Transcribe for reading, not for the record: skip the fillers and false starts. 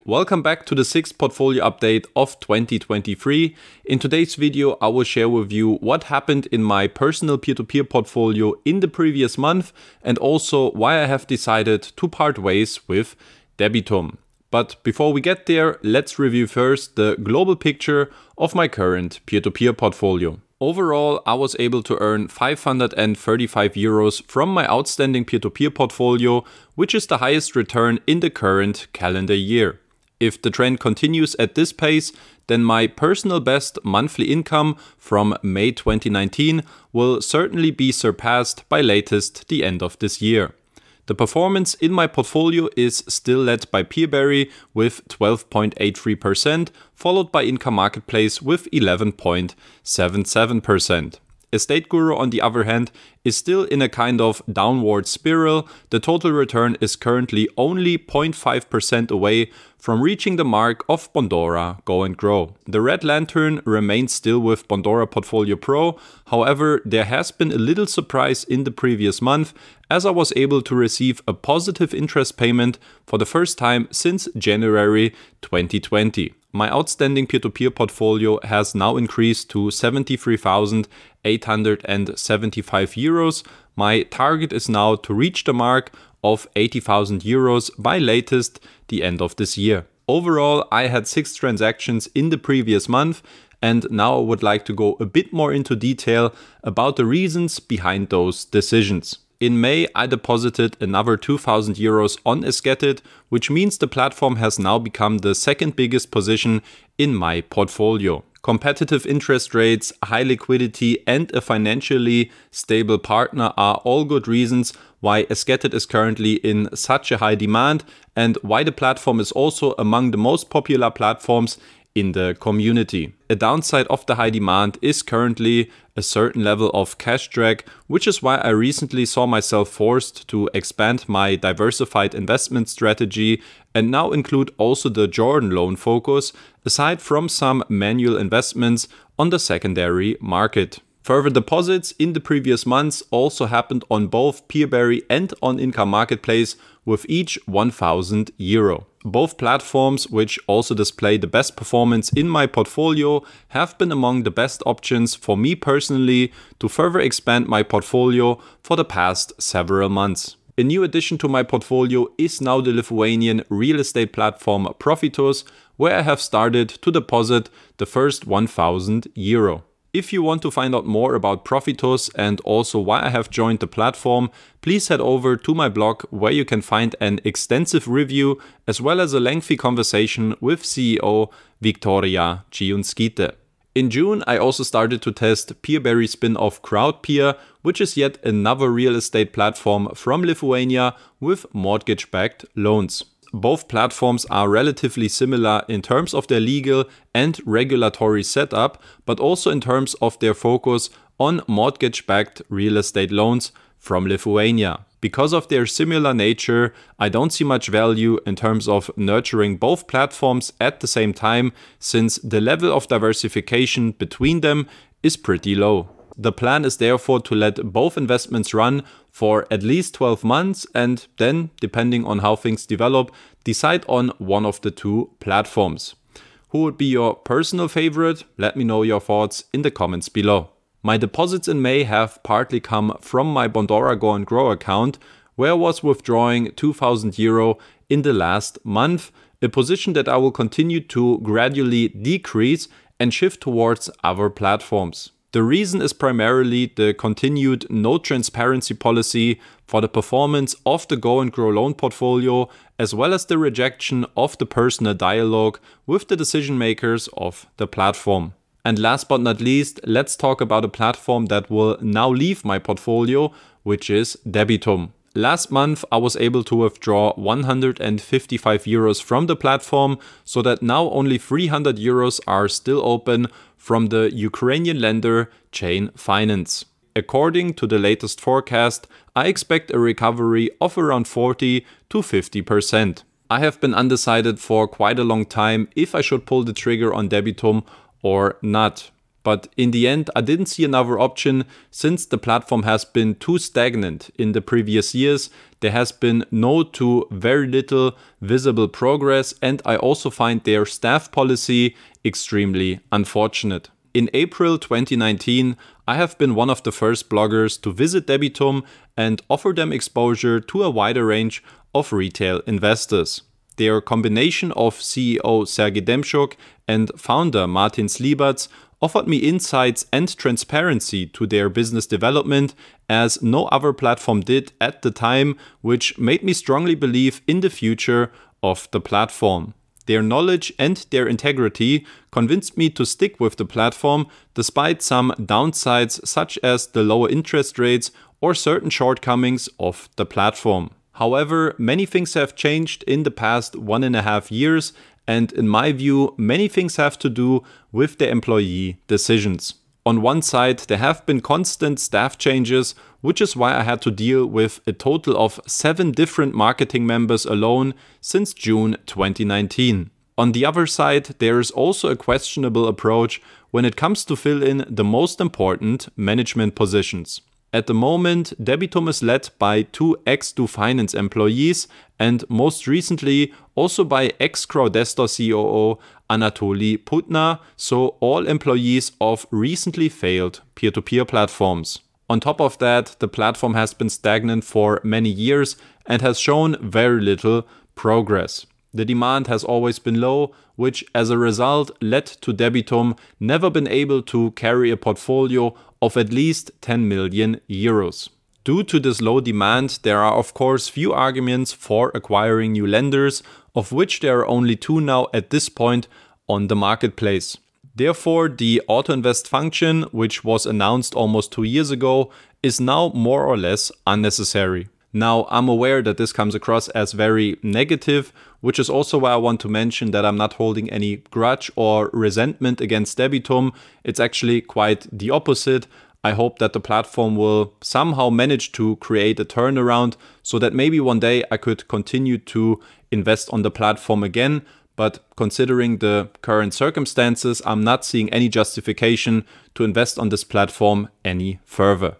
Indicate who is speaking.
Speaker 1: Welcome back to the 6th portfolio update of 2023. In today's video, I will share with you what happened in my personal peer-to-peer portfolio in the previous month and also why I have decided to part ways with Debitum. But before we get there, let's review first the global picture of my current peer-to-peer portfolio. Overall, I was able to earn 535 euros from my outstanding peer-to-peer portfolio, which is the highest return in the current calendar year. If the trend continues at this pace, then my personal best monthly income from May 2019 will certainly be surpassed by latest the end of this year. The performance in my portfolio is still led by PeerBerry with 12.83%, followed by Income Marketplace with 11.77%. Estate Guru, on the other hand, is still in a kind of downward spiral. The total return is currently only 0.5% away from reaching the mark of Bondora Go and Grow. The red lantern remains still with Bondora Portfolio Pro. However, there has been a little surprise in the previous month as I was able to receive a positive interest payment for the first time since January 2020. My outstanding peer-to-peer portfolio has now increased to 73,875 euros. My target is now to reach the mark of 80,000 euros by latest the end of this year. Overall, I had 6 transactions in the previous month, and now I would like to go a bit more into detail about the reasons behind those decisions. In May, I deposited another 2,000 euros on Esketit, which means the platform has now become the second biggest position in my portfolio. Competitive interest rates, high liquidity, and a financially stable partner are all good reasons why Esketit is currently in such a high demand and why the platform is also among the most popular platforms in the community. A downside of the high demand is currently a certain level of cash drag, which is why I recently saw myself forced to expand my diversified investment strategy and now include also the Jordan loan focus, aside from some manual investments on the secondary market. Further deposits in the previous months also happened on both PeerBerry and on Income Marketplace with each 1,000 euro. Both platforms, which also display the best performance in my portfolio, have been among the best options for me personally to further expand my portfolio for the past several months. A new addition to my portfolio is now the Lithuanian real estate platform Profitus, where I have started to deposit the first 1,000 euro. If you want to find out more about Profitus and also why I have joined the platform, please head over to my blog where you can find an extensive review as well as a lengthy conversation with CEO Victoria Giunskite. In June, I also started to test PeerBerry spin-off Crowdpear, which is yet another real estate platform from Lithuania with mortgage-backed loans. Both platforms are relatively similar in terms of their legal and regulatory setup, but also in terms of their focus on mortgage-backed real estate loans from Lithuania. Because of their similar nature, I don't see much value in terms of nurturing both platforms at the same time, since the level of diversification between them is pretty low. The plan is therefore to let both investments run for at least 12 months and then, depending on how things develop, decide on one of the two platforms. Who would be your personal favorite? Let me know your thoughts in the comments below. My deposits in May have partly come from my Bondora Go and Grow account, where I was withdrawing 2,000 euro in the last month, a position that I will continue to gradually decrease and shift towards other platforms. The reason is primarily the continued no transparency policy for the performance of the Go and Grow loan portfolio, as well as the rejection of the personal dialogue with the decision makers of the platform. And last but not least, let's talk about a platform that will now leave my portfolio, which is Debitum. Last month, I was able to withdraw 155 euros from the platform, so that now only 300 euros are still open from the Ukrainian lender Chain Finance. According to the latest forecast, I expect a recovery of around 40 to 50%. I have been undecided for quite a long time if I should pull the trigger on Debitum or not. But in the end, I didn't see another option since the platform has been too stagnant in the previous years. There has been no to very little visible progress, and I also find their staff policy extremely unfortunate. In April 2019, I have been one of the first bloggers to visit Debitum and offer them exposure to a wider range of retail investors. Their combination of CEO Sergej Demchuk and founder Martin Sliberts offered me insights and transparency to their business development as no other platform did at the time, which made me strongly believe in the future of the platform. Their knowledge and their integrity convinced me to stick with the platform despite some downsides such as the lower interest rates or certain shortcomings of the platform. However, many things have changed in the past 1.5 years, and in my view, many things have to do with the employee decisions. On one side, there have been constant staff changes, which is why I had to deal with a total of 7 different marketing members alone since June 2019. On the other side, there is also a questionable approach when it comes to fill in the most important management positions. At the moment, Debitum is led by 2 ex-Do Finance employees and most recently also by ex-Crowdestor COO Anatoly Putna, so all employees of recently failed peer-to-peer platforms. On top of that, the platform has been stagnant for many years and has shown very little progress. The demand has always been low, which as a result led to Debitum never been able to carry a portfolio of at least 10 million euros. Due to this low demand, there are of course few arguments for acquiring new lenders, of which there are only 2 now at this point on the marketplace. Therefore, the auto-invest function, which was announced almost 2 years ago, is now more or less unnecessary. Now, I'm aware that this comes across as very negative, which is also why I want to mention that I'm not holding any grudge or resentment against Debitum. It's actually quite the opposite. I hope that the platform will somehow manage to create a turnaround so that maybe one day I could continue to invest on the platform again. But considering the current circumstances, I'm not seeing any justification to invest on this platform any further.